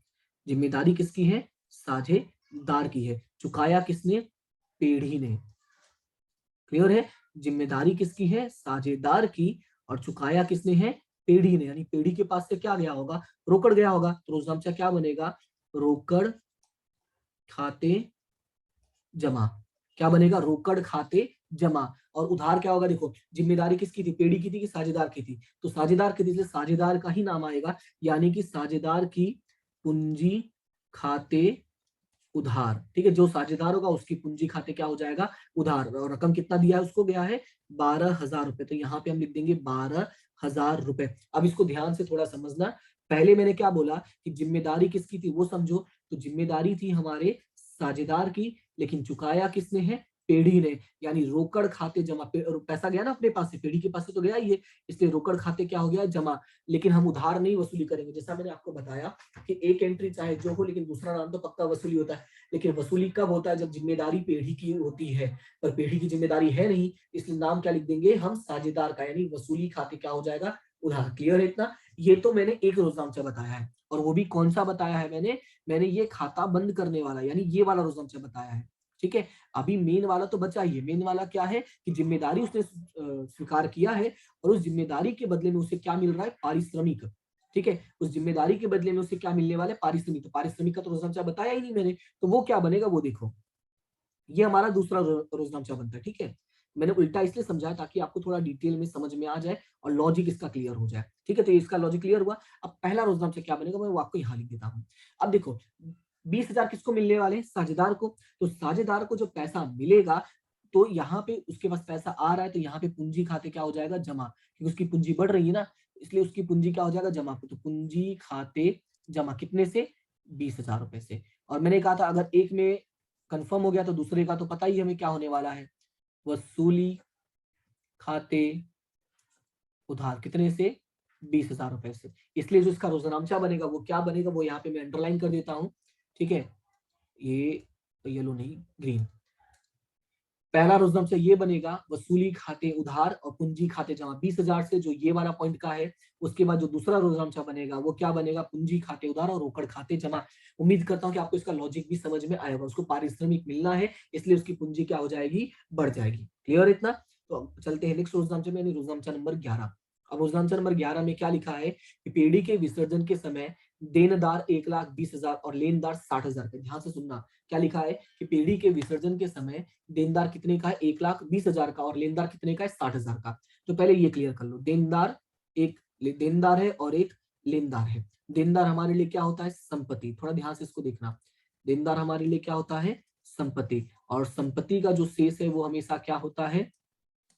जिम्मेदारी किसकी है, साझेदार की है। चुकाया किसने, पेढ़ी ने। क्लियर है, जिम्मेदारी किसकी है, साझेदार की, और चुकाया किसने है, पेढ़ी ने। यानी पेढ़ी के पास से क्या गया होगा, रोकड़ गया होगा, तो रोजनामचा क्या बनेगा, रोकड़ खाते जमा। क्या बनेगा, रोकड़ खाते जमा। और उधार क्या होगा, देखो जिम्मेदारी किसकी थी, पेढ़ी की थी कि साझेदार की थी, तो साझेदार की थी, इसलिए साझेदार का ही नाम आएगा, यानी कि साझेदार की पूंजी खाते उधार, ठीक है। जो साझेदार होगा उसकी पूंजी खाते क्या हो जाएगा, उधार। और रकम कितना दिया है उसको, गया है 12,000 रुपए। तो यहाँ पे हम लिख देंगे 12,000 रुपए। अब इसको ध्यान से थोड़ा समझना। पहले मैंने क्या बोला कि जिम्मेदारी किसकी थी वो समझो। तो जिम्मेदारी थी हमारे साझेदार की, लेकिन चुकाया किसने है, पेढ़ी ने। यानी रोकड़ खाते जमा, पैसा गया ना अपने पास से, पेढ़ी के पास से तो गया ही है, इसलिए रोकड़ खाते क्या हो गया, जमा। लेकिन हम उधार नहीं वसूली करेंगे। जैसा मैंने आपको बताया कि एक एंट्री चाहे जो हो, लेकिन दूसरा नाम तो पक्का वसूली होता है। लेकिन वसूली कब होता है, जब जिम्मेदारी पेढ़ी की होती है, पर पेढ़ी की जिम्मेदारी है नहीं, इसलिए नाम क्या लिख देंगे हम, साझेदार का। यानी वसूली खाते क्या हो जाएगा, उधार। क्लियर है इतना। ये तो मैंने एक रोजनामचा बताया है, और वो भी कौन सा बताया है मैंने ये खाता बंद करने वाला, यानी ये वाला रोजनामचा बताया है। ठीक है। अभी मेन वाला तो बचा ही है। मेन वाला क्या है कि जिम्मेदारी उसने स्वीकार किया है, और उस जिम्मेदारी के बदले में उसे क्या मिल रहा है, पारिश्रमिक। ठीक है। उस जिम्मेदारी के बदले में उसे क्या मिलने वाला है, पारिश्रमिक। तो पारिश्रमिक का तो रोजनामचा बताया ही नहीं मैंने, तो वो क्या बनेगा वो देखो। ये हमारा दूसरा रोजनामचा बनता है। ठीक है। मैंने उल्टा इसलिए समझा ताकि आपको थोड़ा डिटेल में समझ में आ जाए और लॉजिक इसका क्लियर हो जाए। ठीक है। तो इसका लॉजिक क्लियर हुआ। अब पहला रोजनामचा क्या बनेगा, मैं वो आपको यहाँ लिख देता हूँ। अब देखो 20,000 किसको मिलने वाले हैं, साझेदार को। तो साझेदार को जो पैसा मिलेगा, तो यहाँ पे उसके पास पैसा आ रहा है, तो यहाँ पे पूंजी खाते क्या हो जाएगा, जमा। क्योंकि उसकी पूंजी बढ़ रही है ना, इसलिए उसकी पूंजी क्या हो जाएगा, जमा। तो पूंजी खाते जमा कितने से, 20,000 रुपए से। और मैंने कहा था अगर एक में कंफर्म हो गया तो दूसरे का तो पता ही हमें क्या होने वाला है, वसूली खाते उधार। कितने से, 20,000 रुपए से। इसलिए जो इसका रोजनामचा बनेगा वो क्या बनेगा, वो यहाँ पे मैं अंडरलाइन कर देता हूँ। ठीक है। ये येलो नहीं, ग्रीन। पहला रोजनामचा ये बनेगा, वसूली खाते उधार और पूंजी खाते जमा, 20,000 से, जो ये वाला पॉइंट का है। उसके बाद जो दूसरा रोजनामचा बनेगा वो क्या बनेगा, पूंजी खाते उधार और रोकड़ खाते जमा। उम्मीद करता हूँ कि आपको इसका लॉजिक भी समझ में आएगा। उसको पारिश्रमिक मिलना है, इसलिए उसकी पूंजी क्या हो जाएगी, बढ़ जाएगी। क्लियर इतना। तो अब चलते हैं नेक्स्ट रोजनामचे में, रोजनामचा नंबर 11। अब रोजनामचा नंबर 11 में क्या लिखा है कि पेड़ी के विसर्जन के समय देनदार 1,20,000 और लेनदार 60,000 का। ध्यान से सुनना, क्या लिखा है कि पेड़ी के विसर्जन के समय देनदार कितने का है, 1,20,000 का, और लेनदार कितने का है, 60,000 का। तो पहले ये क्लियर कर लो, देनदार एक देनदार है और एक लेनदार है। देनदार हमारे लिए क्या होता है, संपत्ति। थोड़ा ध्यान से इसको देखना। देनदार हमारे लिए क्या होता है, संपत्ति। और संपत्ति का जो शेष है वो हमेशा क्या होता है,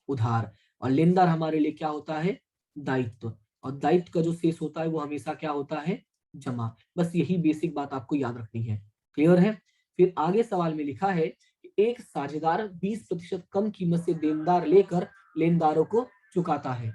उधार। और लेनदार हमारे लिए क्या होता है, दायित्व। और दायित्व का जो शेष होता है वो हमेशा क्या होता है, जमा। बस यही बेसिक बात आपको याद रखनी है। क्लियर है। फिर आगे सवाल में लिखा है कि एक साझेदार 20% कम कीमत से देनदार लेकर लेनदारों को चुकाता है।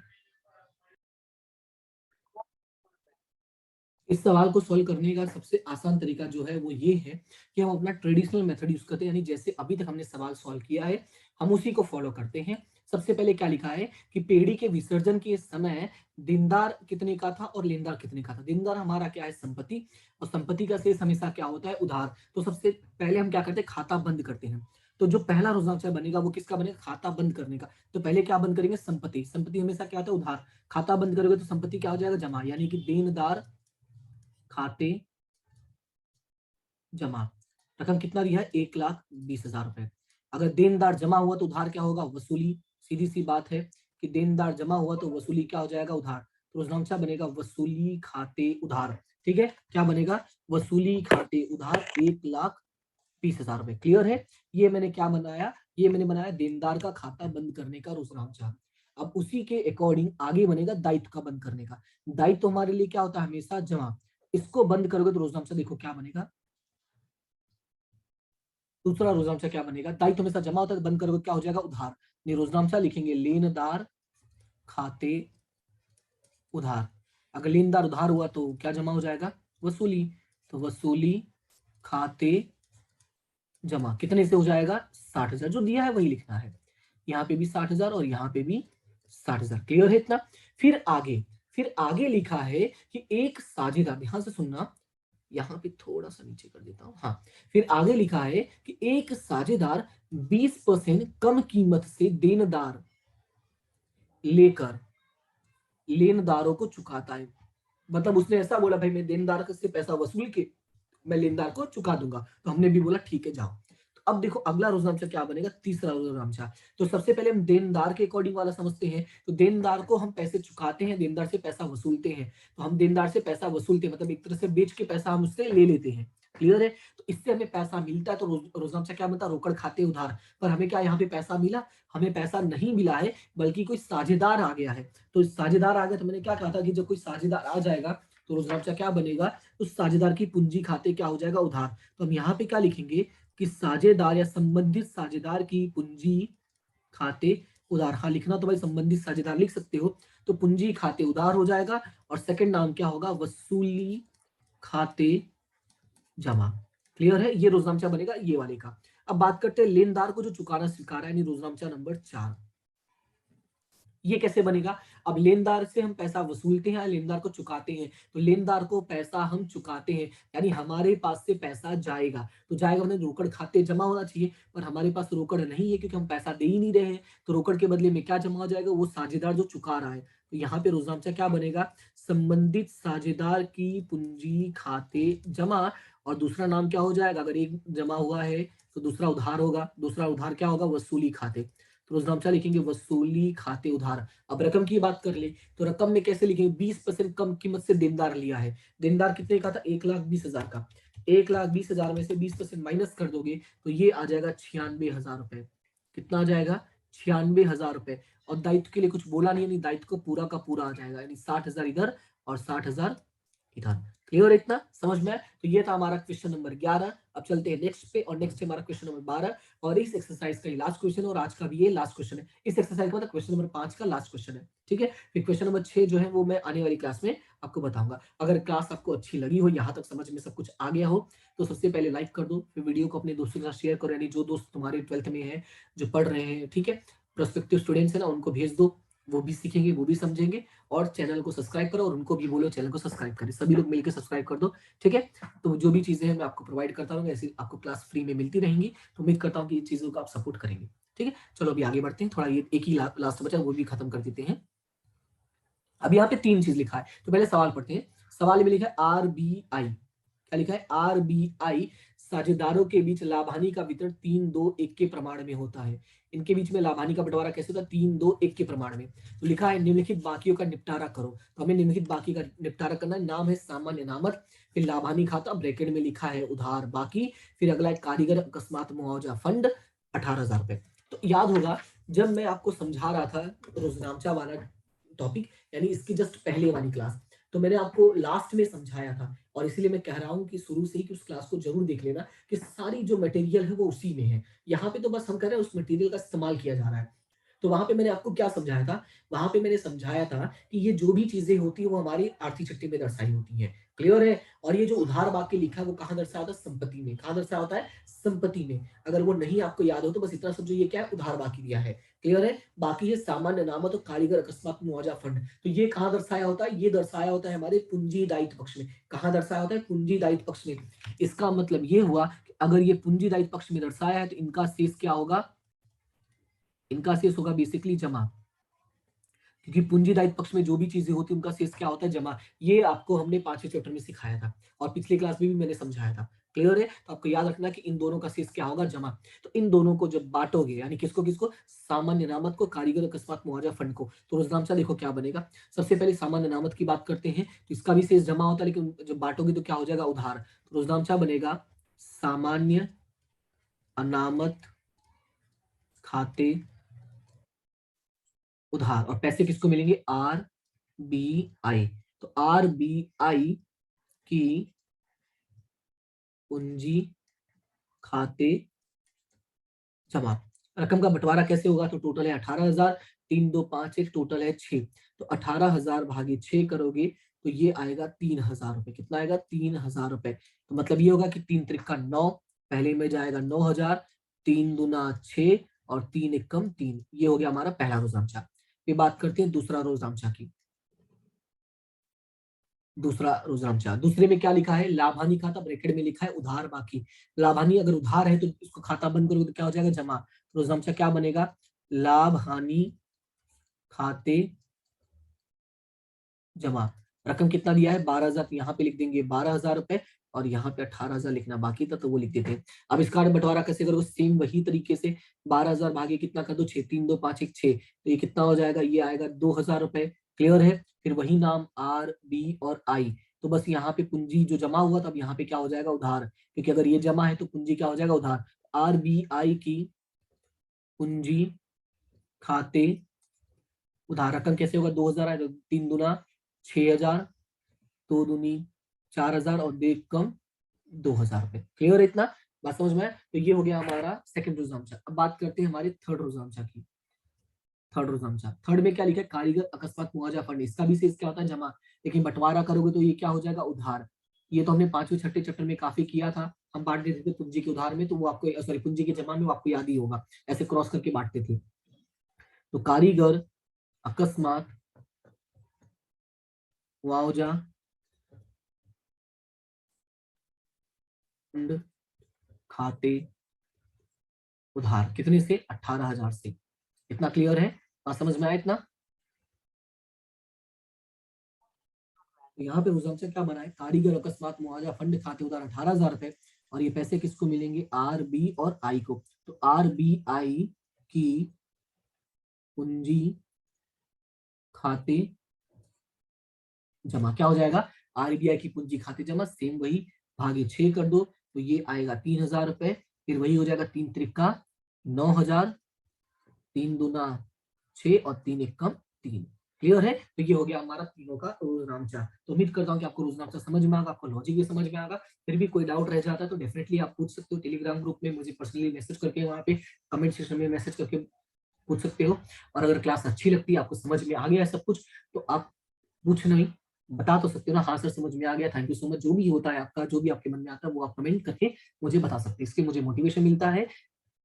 इस सवाल को सॉल्व करने का सबसे आसान तरीका जो है वो ये है कि हम अपना ट्रेडिशनल मेथड यूज करते हैं, यानी जैसे अभी तक हमने सवाल सॉल्व किया है हम उसी को फॉलो करते हैं। सबसे पहले क्या लिखा है कि पेड़ी के विसर्जन के समय देनदार कितने का था और लेनदार कितने का था। देनदार हमारा क्या है, संपत्ति। और संपत्ति का शेष हमेशा क्या होता है, उधार। तो सबसे पहले हम क्या करते हैं, खाता बंद करते हैं। तो जो पहला रोजनामचा बनेगा वो किसका बनेगा, खाता बंद करने का। तो पहले क्या बंद करेंगे, संपत्ति। संपत्ति हमेशा क्या होता है, उधार। खाता बंद करोगे तो संपत्ति क्या हो जाएगा, जमा। यानी कि देनदार खाते जमा। रकम कितना दिया है, 1,20,000 रुपए। अगर देनदार जमा हुआ तो उधार क्या होगा, वसूली। सीधी सी बात है कि देनदार जमा हुआ तो वसूली क्या हो जाएगा, उधार। तो रोजनामचा बनेगा वसूली खाते उधार। ठीक है। क्या बनेगा, वसूली खाते उधार 1,20,000 रुपए। क्लियर है। ये मैंने क्या बनाया, ये मैंने बनाया देनदार का खाता बंद करने का रोजनामचा। अब उसी के अकॉर्डिंग आगे बनेगा दायित्व का बंद करने का। दायित्व तो हमारे लिए क्या होता है, हमेशा जमा। इसको बंद करोगे तो रोजनामचा देखो क्या बनेगा, दूसरा रोजनामचा क्या बनेगा, दायित्व हमेशा जमा होता है, बंद करोगे क्या हो जाएगा, उधार। नहीं, रोजनामचा लिखेंगे लेनदार खाते उधार। अगर लेनदार उधार हुआ तो क्या जमा हो जाएगा, वसूली। तो वसूली खाते जमा कितने से हो जाएगा, 60,000। जो दिया है वही लिखना है। यहाँ पे भी 60,000 और यहाँ पे भी 60,000। क्लियर है इतना। फिर आगे, फिर आगे लिखा है कि एक साझेदार, ध्यान से सुनना, यहाँ पे थोड़ा सा नीचे कर देता हूं, हाँ। फिर आगे लिखा है कि एक साझेदार 20% कम कीमत से देनदार लेकर लेनदारों को चुकाता है। मतलब उसने ऐसा बोला, भाई मैं देनदार से पैसा वसूल के मैं लेनदार को चुका दूंगा। तो हमने भी बोला ठीक है जाओ। तो अब देखो अगला रोजनामचा क्या बनेगा, तीसरा रोजनामचा। तो सबसे पहले हम देनदार के अकॉर्डिंग वाला समझते हैं। तो देनदार को हम पैसे चुकाते हैं, देनदार से पैसा वसूलते हैं। तो हम देनदार से पैसा वसूलते हैं, मतलब एक तरह से बेच के पैसा हम उससे ले लेते हैं। क्लियर है। तो इससे हमें पैसा मिलता है, तो रोजनामचा क्या बनता है, रोकड़ खाते उधार। पर हमें क्या यहाँ पे पैसा मिला, हमें पैसा नहीं मिला है, बल्कि कोई साझेदार आ गया है। तो साझेदार आ गया, तो मैंने क्या कहा था कि जब कोई साझेदार आ जाएगा तो रोजनामचा क्या बनेगा, उस साझेदार की पूंजी खाते क्या हो जाएगा, उधार। तो हम यहाँ पे क्या लिखेंगे कि साझेदार या संबंधित साझेदार की पूंजी खाते उधार। हाँ, लिखना तो भाई संबंधित साझेदार लिख सकते हो। तो पूंजी खाते उधार हो जाएगा, और सेकंड नाम क्या होगा, वसूली खाते जमा। क्लियर है, ये रोजनामचा बनेगा ये वाले का। अब बात करते हैं लेनदार को जो चुकाना स्वीकार है, यानी रोजनामचा नंबर 4। ये कैसे बनेगा, अब लेनदार से हम पैसा वसूलते हैं, लेनदार को चुकाते हैं। तो लेनदार को पैसा हम चुकाते हैं, यानी हमारे पास से पैसा जाएगा। तो जाएगा मतलब रोकड़ खाते जमा होना चाहिए, पर हमारे पास रोकड़ नहीं है क्योंकि हम पैसा दे ही नहीं रहे हैं। तो रोकड़ के बदले में क्या जमा हो जाएगा, वो साझेदार जो चुका रहा है। तो यहाँ पे रोजनामचा क्या बनेगा, संबंधित साझेदार की पूंजी खाते जमा। और दूसरा नाम क्या हो जाएगा, अगर एक जमा हुआ है तो दूसरा उधार होगा, दूसरा उधार क्या होगा, वसूली खाते। तो रोजनामचा लिखेंगे वसूली खाते उधार। अब रकम की बात कर ले, तो रकम में कैसे लिखेंगे, 20% कम कीमत से देनदार लिया है। देनदार कितने का था, 1,20,000 का। 1,20,000 में से 20% माइनस कर दोगे तो ये आ जाएगा 96,000 रुपए। कितना आ जाएगा, 96,000 रुपए। और दायित्व के लिए कुछ बोला नहीं, यानी दायित्व को पूरा का पूरा आ जाएगा, यानी 60,000 इधर और 60,000 इधर। क्लियर, इतना समझ में आया? तो ये था हमारा क्वेश्चन नंबर 11। अब चलते हैं नेक्स्ट पे, और नेक्स्ट है हमारा क्वेश्चन नंबर 12। और इस एक्सरसाइज का लास्ट क्वेश्चन है, और आज का भी ये लास्ट क्वेश्चन है। इस एक्सरसाइज का मतलब क्वेश्चन नंबर 5 का लास्ट क्वेश्चन है, ठीक है। फिर क्वेश्चन नंबर 6 जो है वो मैं आने वाली क्लास में आपको बताऊंगा। अगर क्लास आपको अच्छी लगी हो, यहाँ तक समझ में सब कुछ आ गया हो, तो सबसे पहले लाइक कर दो, फिर वीडियो को अपने दोस्तों के साथ शेयर करो, यानी जो दोस्त तुम्हारे 12th में है, जो पढ़ रहे हैं, ठीक है, प्रोस्पेक्टिव स्टूडेंट्स है ना, उनको भेज दो, वो भी सीखेंगे, वो भी समझेंगे। और चैनल को सब्सक्राइब करो, और उनको भी बोलो चैनल को सब्सक्राइब करें, सभी लोग मिलकर सब्सक्राइब कर दो, ठीक है। तो जो भी चीजें हैं मैं आपको प्रोवाइड करता रहूंगा, ऐसी आपको क्लास फ्री में मिलती रहेंगी। तो उम्मीद करता हूँ कि इन चीजों को आप सपोर्ट करेंगे, ठीक है। चलो अभी आगे बढ़ते हैं, थोड़ा ये एक ही लास्ट बचा, वो भी खत्म कर देते हैं। अब यहाँ पे 3 चीज लिखा है, तो पहले सवाल पढ़ते हैं। सवाल में लिखा है RBI, क्या लिखा है, RBI साझेदारों के बीच लाभानी का वितरण 3-2-1 के प्रमाण में होता है। इनके बीच में लाभानी का बंटवारा कैसे होता है, 3-2-1 के प्रमाण में। तो लिखा है निम्नलिखित बाकियों का निपटारा करो। तो हमें निम्नलिखित बाकी का निपटारा करना है। नाम है सामान्य अनामत, फिर लाभानी खाता, ब्रैकेट में लिखा है उधार बाकी, फिर अगला है कारीगर अकस्मात मुआवजा फंड 18,000 रुपए। तो याद होगा जब मैं आपको समझा रहा था रोजनामचा वाला टॉपिक, यानी इसकी जस्ट पहले वाली क्लास, तो मैंने आपको लास्ट में समझाया था, और इसीलिए मैं कह रहा हूं कि शुरू से ही कि उस क्लास को जरूर देख लेना, कि सारी जो मटेरियल है वो उसी में है। यहाँ पे तो बस हम कह रहे हैं उस मटेरियल का इस्तेमाल किया जा रहा है। तो वहां पे मैंने आपको क्या समझाया था, वहां पे मैंने समझाया था कि ये जो भी चीजें होती है वो हमारी आर्थिक शक्ति में दर्शाई होती है। क्लियर है। और ये जो उधार बाकी लिखा है वो कहाँ दर्शाया होता है, संपत्ति में। कहाँ दर्शाया होता है, संपत्ति में। अगर वो नहीं आपको याद हो तो बस इतना समझो, ये क्या है, उधार बाकी दिया है। क्लियर है। बाकी ये सामान्य अनामत और कारीगर अकस्मात मुआवजा फंड, तो ये कहाँ दर्शाया होता है, ये दर्शाया होता है हमारे पूंजी दायित्व पक्ष में। कहाँ दर्शाया होता है, पूंजी दायित्व पक्ष में। इसका मतलब ये हुआ कि अगर ये पूंजी दायित्व पक्ष में दर्शाया है तो इनका शेष क्या होगा, इनका शेष होगा बेसिकली जमा। क्योंकि पूंजी दायित्व पक्ष में जो भी चीजें होती है उनका शेष क्या होता है, जमा। ये आपको हमने 5वें चैप्टर में सिखाया था, और पिछले क्लास में भी मैंने समझाया था। क्लियर है। तो आपको याद रखना कि इन दोनों का शेष क्या होगा, जमा। तो इन दोनों को जब बांटोगे, यानी किसको किसको, सामान्य अनामत को, कारीगर अकस्मात मुआवजा फंड को, तो रोजनामचा देखो क्या बनेगा। सबसे पहले सामान्य अनामत की बात करते हैं, तो इसका भी शेष जमा होता है, लेकिन जब बांटोगे तो क्या हो जाएगा, उधार। तो रोजनामचा बनेगा सामान्य अनामत खाते उधार, और पैसे किसको मिलेंगे, RBI। तो RBI की पूंजी खाते जमा। रकम का बंटवारा कैसे होगा, तो टोटल है 18,000, 3-2-5-1, टोटल है 6। तो 18,000 भागे 6 करोगे तो ये आएगा 3,000 रुपए। कितना आएगा, 3,000 रुपए। तो मतलब ये होगा कि 3 त्रिका 9, पहले में जाएगा 9,000, 3 दूना 6, और 3 एकम 3। ये हो गया हमारा पहला रोजनामचा। फिर बात करते हैं दूसरा रोजनामचा की। दूसरा रोजनामचा, दूसरे में क्या लिखा है, लाभानी खाता, ब्रैकेट में लिखा है उधार बाकी। लाभानी अगर उधार है तो इसको खाता बंद करोगे तो क्या हो जाएगा, जमा। रोजनामचा क्या बनेगा, लाभ हानि खाते जमा। रकम कितना दिया है, 12,000, यहाँ पे लिख देंगे 12,000 रुपए, और यहाँ पे 18,000 लिखना बाकी था तो वो लिख देते हैं। अब इसका बंटवारा कैसे करोगे, सेम वही तरीके से 12,000 भागे कितना कर दो, 6, 3-2-5-1 6, तो ये कितना हो जाएगा, ये आएगा 2,000 रुपए। क्लियर है। फिर वही नाम R B और I, तो बस यहाँ पे पूंजी जो जमा हुआ था, अब यहाँ पे क्या हो जाएगा, उधार, क्योंकि अगर ये जमा है तो पूंजी क्या हो जाएगा, उधार। आरबीआई की पूंजी खाते उधार, रकम कैसे होगा, 2000 है तो 3 दुना 6000, 2 दूनी 4000 और 2 कम 2000 रुपए। क्लियर है इतना, बात समझ में आया? तो ये हो गया हमारा सेकंड रोजामचा। अब बात करते हैं हमारे थर्ड रोजामचा की। थर्ड रोजामचा, थर्ड में क्या लिखा है, कारीगर अकस्मात मुआवजा फंड। इसका भी शेष क्या होता है, जमा, लेकिन बंटवारा करोगे तो ये क्या हो जाएगा, उधार। ये तो हमने पांचवें छठे चैप्टर में काफी किया था, हम बांट देते थे पूंजी के उधार में, तो वो आपको, सॉरी, पूंजी के जमा में, वो आपको याद ही होगा, ऐसे क्रॉस करके बांटते थे। तो कारीगर अकस्मात मुआवजा फंड खाते उधार, कितने से, 18,000 से। इतना क्लियर है, बात समझ में आया इतना? तो यहाँ पे रुझान से क्या बना है, कारीगर अकस्मात मुआवजा फंड खाते उधार 18,000 रुपए, और ये पैसे किसको मिलेंगे, आर बी और आई को। तो आर बी आई की पूंजी खाते जमा, क्या हो जाएगा, आरबीआई की पूंजी खाते जमा, सेम वही, भागे 6 कर दो तो ये आएगा 3,000 रुपए, फिर वही हो जाएगा 3 त्रिका 9,000, 3 दूना 6 और 3 एकम 3। क्लियर है? तो ये हो गया हमारा तीनों का रोजनामचा। तो उम्मीद करता हूँ कि आपको रोजनामचा समझ में आएगा, आपको लॉजिक भी समझ में आएगा। फिर भी कोई डाउट रह जाता है तो डेफिनेटली आप पूछ सकते हो, टेलीग्राम ग्रुप में मुझे पर्सनली मैसेज करके, वहाँ पे कमेंट सेक्शन में मैसेज करके पूछ सकते हो। और अगर क्लास अच्छी लगती है, आपको समझ में आ गया है सब कुछ, तो आप पूछना ही, बता तो सकते हो ना, हाँ सर समझ में आ गया, थैंक यू सो मच। जो भी होता है आपका, जो भी आपके मन में आता है, वो आप कमेंट करके मुझे बता सकते हैं, इसके मुझे मोटिवेशन मिलता है।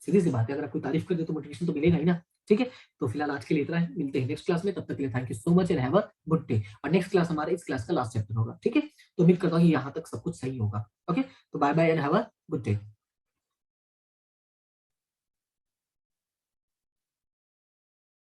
सीधी सी बात है, अगर आप कोई तारीफ कर दे तो मोटिवेशन तो मिलेगा ही ना। ठीक है, तो फिलहाल आज के लिए इतना है, मिलते हैं नेक्स्ट क्लास में, तब तक के लिए thank you so much and have a good day. और नेक्स्ट क्लास हमारा इस क्लास का लास्ट चैप्टर होगा, ठीक है? तो उम्मीद करता हूँ कि यहाँ तक सब कुछ सही होगा। ओके, तो bye bye and have a good day.